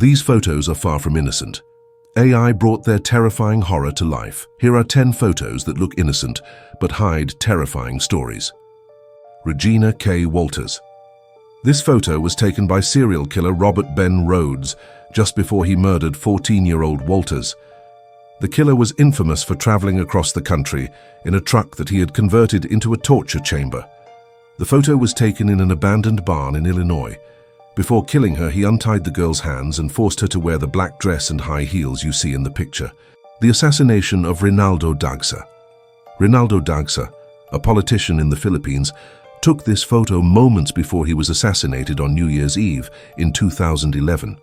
These photos are far from innocent. AI brought their terrifying horror to life. Here are 10 photos that look innocent, but hide terrifying stories. Regina K. Walters. This photo was taken by serial killer Robert Ben Rhodes just before he murdered 14-year-old Walters. The killer was infamous for traveling across the country in a truck that he had converted into a torture chamber. The photo was taken in an abandoned barn in Illinois. Before killing her, he untied the girl's hands and forced her to wear the black dress and high heels you see in the picture. The assassination of Rinaldo Dagsa. Rinaldo Dagsa, a politician in the Philippines, took this photo moments before he was assassinated on New Year's Eve in 2011.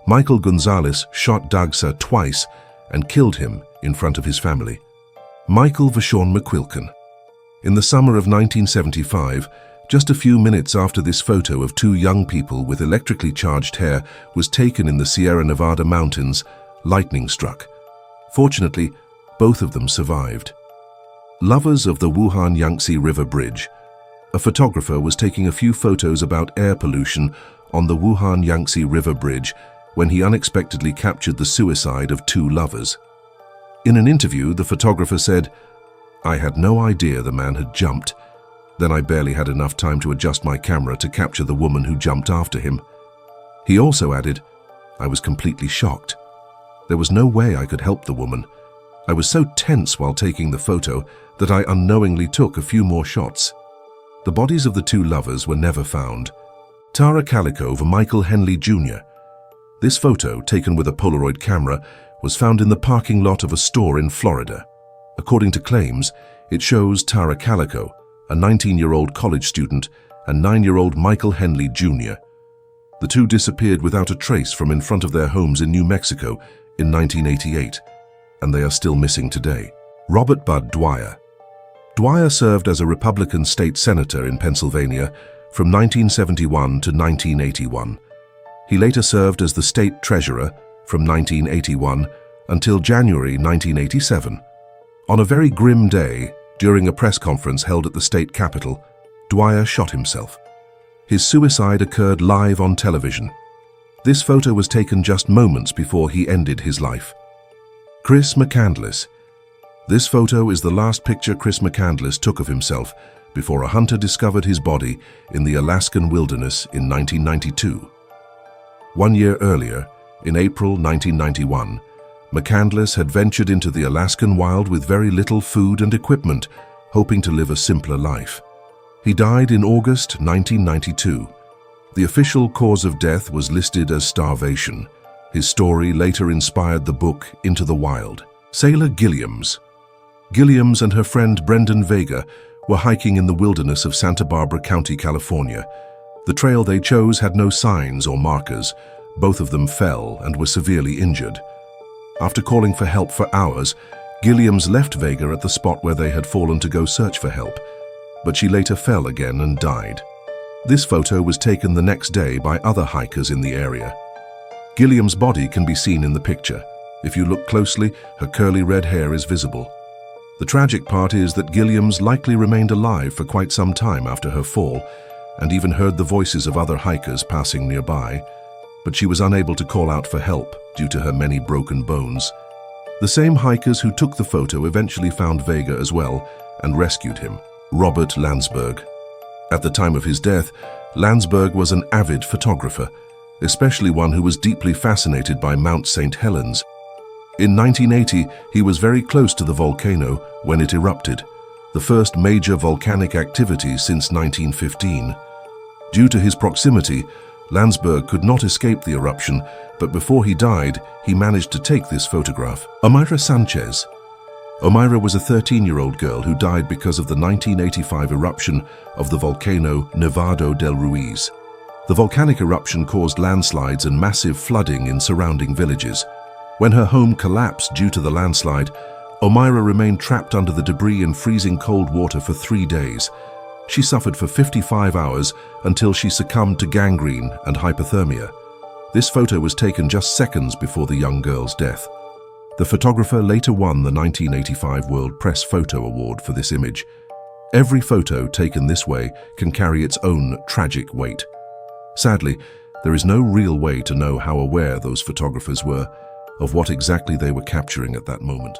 Michael Gonzalez shot Dagsa twice and killed him in front of his family. Michael Vashon McQuilkin. In the summer of 1975, just a few minutes after this photo of two young people with electrically charged hair was taken in the Sierra Nevada mountains, lightning struck. Fortunately, both of them survived. Lovers of the Wuhan Yangtze River Bridge. A photographer was taking a few photos about air pollution on the Wuhan Yangtze River Bridge when he unexpectedly captured the suicide of two lovers. In an interview, the photographer said, "I had no idea the man had jumped. Then I barely had enough time to adjust my camera to capture the woman who jumped after him." He also added, "I was completely shocked. There was no way I could help the woman. I was so tense while taking the photo that I unknowingly took a few more shots." The bodies of the two lovers were never found. Tara Calico for Michael Henley Jr. This photo, taken with a Polaroid camera, was found in the parking lot of a store in Florida. According to claims, it shows Tara Calico, a 19-year-old college student, and 9-year-old Michael Henley Jr. The two disappeared without a trace from in front of their homes in New Mexico in 1988, and they are still missing today. Robert Bud Dwyer. Dwyer served as a Republican state senator in Pennsylvania from 1971 to 1981. He later served as the state treasurer from 1981 until January 1987. On a very grim day, during a press conference held at the state capitol, Dwyer shot himself. His suicide occurred live on television. This photo was taken just moments before he ended his life. Chris McCandless. This photo is the last picture Chris McCandless took of himself before a hunter discovered his body in the Alaskan wilderness in 1992. 1 year earlier, in April 1991, McCandless had ventured into the Alaskan wild with very little food and equipment, hoping to live a simpler life. He died in August 1992. The official cause of death was listed as starvation. His story later inspired the book Into the Wild. Sailor Gilliams. Gilliams and her friend Brendan Vega were hiking in the wilderness of Santa Barbara County, California. The trail they chose had no signs or markers. Both of them fell and were severely injured. After calling for help for hours, Gilliams left Vega at the spot where they had fallen to go search for help, but she later fell again and died. This photo was taken the next day by other hikers in the area. Gilliams' body can be seen in the picture. If you look closely, her curly red hair is visible. The tragic part is that Gilliams likely remained alive for quite some time after her fall, and even heard the voices of other hikers passing nearby, but she was unable to call out for help due to her many broken bones. The same hikers who took the photo eventually found Vega as well and rescued him. Robert Landsberg. At the time of his death, Landsberg was an avid photographer, especially one who was deeply fascinated by Mount St. Helens. In 1980, he was very close to the volcano when it erupted, the first major volcanic activity since 1915. Due to his proximity, Landsberg could not escape the eruption, but before he died, he managed to take this photograph. Omaira Sanchez. Omaira was a 13-year-old girl who died because of the 1985 eruption of the volcano Nevado del Ruiz. The volcanic eruption caused landslides and massive flooding in surrounding villages. When her home collapsed due to the landslide, Omaira remained trapped under the debris in freezing cold water for 3 days. She suffered for 55 hours until she succumbed to gangrene and hypothermia. This photo was taken just seconds before the young girl's death. The photographer later won the 1985 World Press Photo Award for this image. Every photo taken this way can carry its own tragic weight. Sadly, There is no real way to know how aware those photographers were of what exactly they were capturing at that moment.